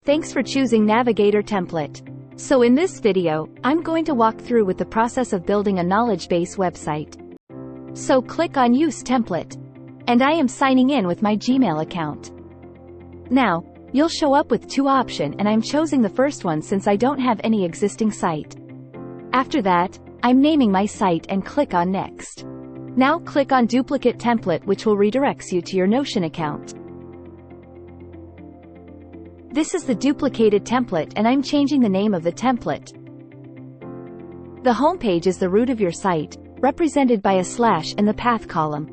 Thanks for choosing Navigator template. So in this video, I'm going to walk through with the process of building a knowledge base website. So click on Use Template. And I am signing in with my Gmail account. Now, you'll show up with two options and I'm choosing the first one since I don't have any existing site. After that, I'm naming my site and click on Next. Now click on Duplicate Template, which will redirects you to your Notion account. This is the duplicated template and I'm changing the name of the template. The home page is the root of your site, represented by a slash in the path column.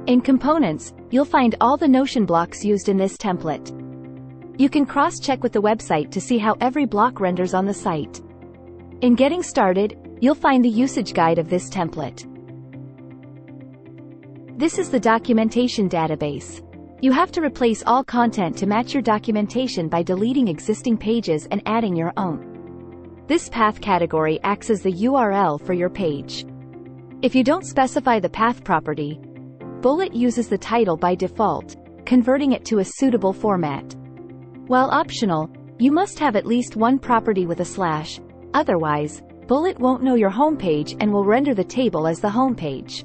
In Components, you'll find all the Notion blocks used in this template. You can cross-check with the website to see how every block renders on the site. In Getting Started, you'll find the usage guide of this template. This is the documentation database. You have to replace all content to match your documentation by deleting existing pages and adding your own. This path category acts as the URL for your page. If you don't specify the path property, Bullet uses the title by default, converting it to a suitable format. While optional, you must have at least one property with a slash, otherwise, Bullet won't know your homepage and will render the table as the homepage.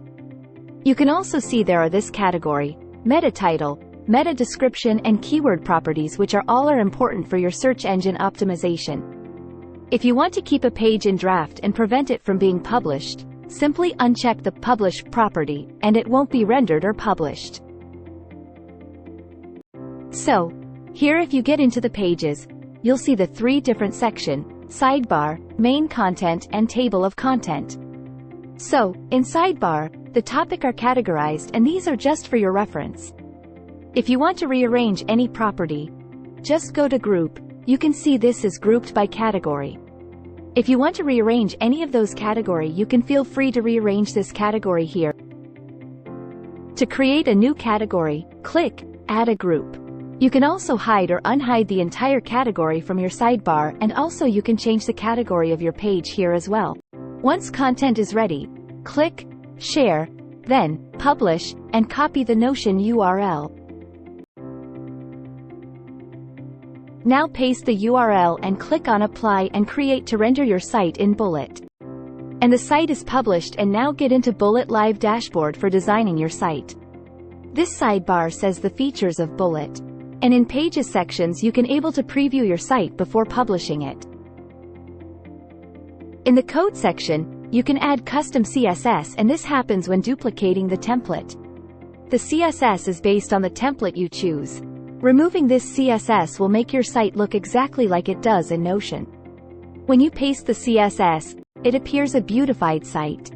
You can also see there are this category, meta title, meta description and keyword properties, which are all important for your search engine optimization. If you want to keep a page in draft and prevent it from being published, simply uncheck the Publish property, and it won't be rendered or published. So, here if you get into the pages, you'll see the three different sections: Sidebar, Main Content and Table of Content. So, in Sidebar, the topic are categorized and these are just for your reference. If you want to rearrange any property, just go to Group. You can see this is grouped by category. If you want to rearrange any of those categories, you can feel free to rearrange this category here. To create a new category, click Add a Group. You can also hide or unhide the entire category from your sidebar, and also you can change the category of your page here as well. Once content is ready, click Share, then Publish, and copy the Notion URL. Now paste the URL and click on Apply and Create to render your site in Bullet. And the site is published, and now get into Bullet Live Dashboard for designing your site. This sidebar says the features of Bullet. And in Pages sections you can able to preview your site before publishing it. In the Code section, you can add custom CSS, and this happens when duplicating the template. The CSS is based on the template you choose. Removing this CSS will make your site look exactly like it does in Notion. When you paste the CSS, it appears a beautified site.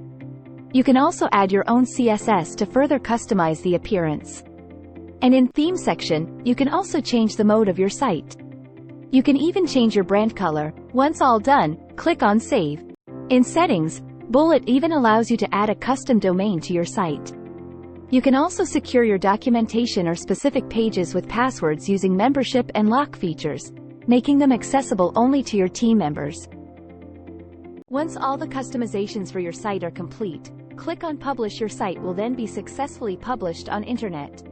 You can also add your own CSS to further customize the appearance. And in Theme section, you can also change the mode of your site. You can even change your brand color. Once all done, click on Save. In Settings, Bullet even allows you to add a custom domain to your site. You can also secure your documentation or specific pages with passwords using membership and lock features, making them accessible only to your team members. Once all the customizations for your site are complete, click on Publish. Your site will then be successfully published on internet.